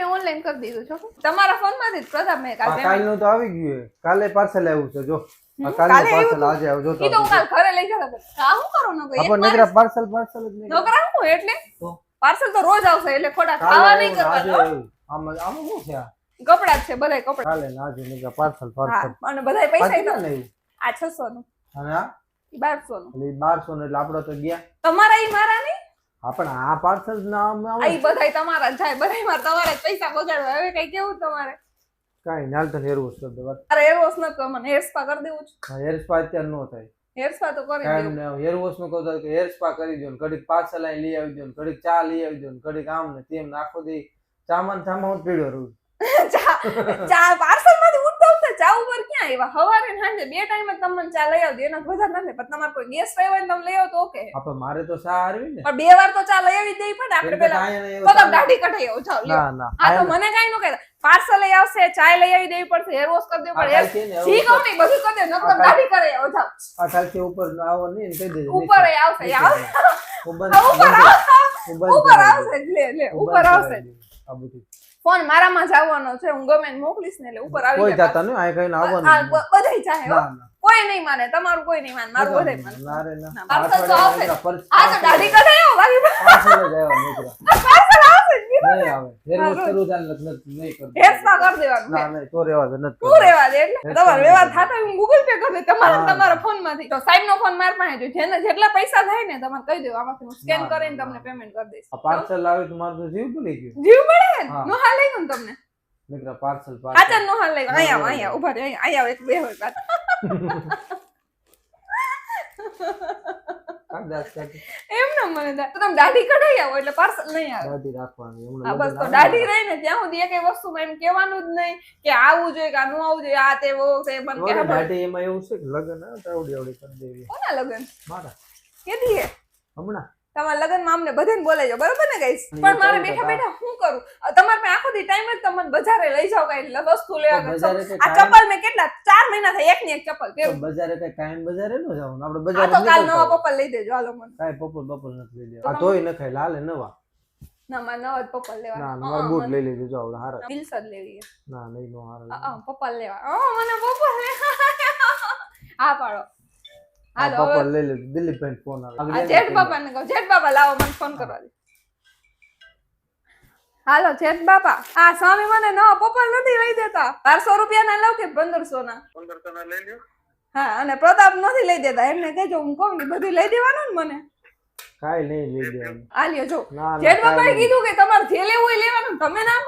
મેં ઓનલાઈન કરી દીધું છો તમારા ફોન માંથી જ પ્રતાપ મેં કાલનું તો આવી ગયું છે કાલે પાર્સલ આવ્યું છે જો કાલે પાર્સલ આજે આવજો તો ઈ તો કાલ ઘરે લઈ જતા કા હું કરું ન આપણ નકરા પાર્સલ જ નહીં નકરા હું એટલે પાર્સલ તો રોજ આવશે એટલે ખોટા ખાવા નહીં કરવાનું આમ શું છે કપડા છે બધાય કપડા કાલે આજે નકરા પાર્સલ અને બધાય પૈસા કેટલા નહીં આ 600 નું અને આ 1200 નું એટલે 1200 એટલે આપણો તો ગયા તમારા ઈ મારા નહીં આપણ આ પાર્સલ નામ આવે આ બધાય તમારા જ જાય બધાય માર તમારે જ પૈસા બગાડવા હવે કઈ કેવું તમારે કાઈ નાલ તો હેર વોશ કર દે વાત અરે હેર વોશ ન કર મને હેર સ્પા કરી દેવું છે હેર સ્પા અત્યારે નો થાય હેર સ્પા તો કરી દેવું હેર વોશ નું કહો તો કે હેર સ્પા કરી દો ને ઘડીક પાર્સલ આઈ લઈ આવી દો ને ઘડીક ચા લઈ આવી દો ને ઘડીક આમ ને તેમ નાખો દે ચામાં હું પીડ્યો રહું ચા પાર્સલ માંથી ઉઠતા ઉઠતા ચા ઉપર ક્યાં આવ્યા હવારે ને સાંજે બે ટાઈમ જ તમને ચા લઈ આવજો એના વધારે નથી પણ તમારે કોઈ ગેસ આવ્યો હોય તમે લઈ આવો તો ઓકે આપણે મારે તો ચા આવી ને પણ બે વાર તો ચા લઈ આવી દેવી પડે આપણે પેલા તો તમે દાઢી કઢાઈ આવો જાવ ના ના આ તો મને કાઈ ન કહેતા પાર્સલ લઈ આવશે ચા લઈ આવી દેવી પડશે હેર વોશ કરી દેવું પડે જી કહું નહીં બધું કરી દે નકર દાઢી કરે આવો જાવ આ કાલથી ઉપર આવો નહીં કહી દેજો ઉપર આવશે ઉપર આવશે લે ઉપર આવશે આ બધું ફોન મારામાં જવાનો છે હું ગમે ને મોકલીશ ને એટલે ઉપર આવી કોઈ જાતા નહીં આ કઈ આવવાનું બધાય ચાહે કોઈ નહીં માને તમારું કોઈ નહીં માને મારું બધાય માને ના રે ના પાર્સલ તો આવશે આ તો દાઢી કઢાયો બાકી પાર્સલ જ આવ્યો નીકળા પાર્સલ આવશે નહીં આવે હેર વોશ કરું જાન લગ્ન નહીં કર હેર સ્પા કરી દેવાનું ના નહીં તો રેવા દે નથી તું રેવા દે એટલે તમારો વ્યવહાર થાતો હું ગૂગલ પે કરી દે તમારા ફોન માંથી તો સાહેબ નો ફોન માર પાસે જો જેને જેટલા પૈસા થાય ને તમારે કહી દેવું આમાંથી હું સ્કેન કરીને તમને પેમેન્ટ કરી દઈશ આ પાર્સલ આવે તો મારું તો જીવ ભૂલી ગયું જીવ મળે નો હાલ લઈ ગયું તમને નીકળા પાર્સલ આચર નો હાલ લઈ અહીંયા ઉભા રહે અહીંયા એક બે હોય એમ ના મને તો તમે દાઢી કઢાઈ આવો એટલે પાર્સલ નહીં આવે દાઢી રાખવાની હા બસ તો દાઢી રહી ને ત્યાં સુધી એક વસ્તુમાં એમ કહેવાનું જ નહીં કે આવું જોઈએ કે આ નું આવું જોઈએ આ તે વો તે મન કે દાઢી એમાં એવું છે કે લગન આવે તો આવડી આવડી કરી દેવી કોના લગન મારા કેદી હે હમણાં તમારા લગનમાં અમને બધાને બોલાજો બરોબર ને ગાઈસ પણ મારે બેઠા બેઠા શું કરું તમારે પાસે આખો દી ટાઈમ જ તમને બજારે લઈ જાવ કઈ વસ્તુ લેવા આ ચપ્પલ મેં કેટલા 4 મહિના થાય એક ની એક ચપ્પલ પહેરું બજારે કઈ કાયમ બજારે ન જાવ આપણે આ બજારે તો કાલ નવા પપ્પલ લઈ દેજો હાલો મને કાઈ પપ્પલ નથી લઈ દેવા આ તોય ન ખાય લાલે નવા ના માં નવા પપ્પલ લેવા ના નવા બૂટ લઈ લેજો જો આપણે હારા હિલ્સ જ લેવી ના નહીં નો હારા પપ્પલ લેવા મને પપ્પલ હા પાડો હાલો પપ્પા લઈ લે દિલીપ ભાઈ ફોન આવે જેઠ બાપા ને કહો જેઠ બાપા લાવો મને ફોન કરવા દે હાલો જેઠ બાપા આ સ્વામી મને નવા પપ્પા નથી લઈ દેતા 1200 રૂપિયા ના લઉં કે 1500 ના 1500 ના લઈ લ્યો હા અને પ્રતાપ નથી લઈ દેતા એમને કહેજો હું કહું ને બધું લઈ દેવાનું ને મને કાઈ નહીં લઈ દેવાનું આ લ્યો જો જેઠ બાપાએ કીધું કે તમારે જે લેવું એ લેવાનું તમે ના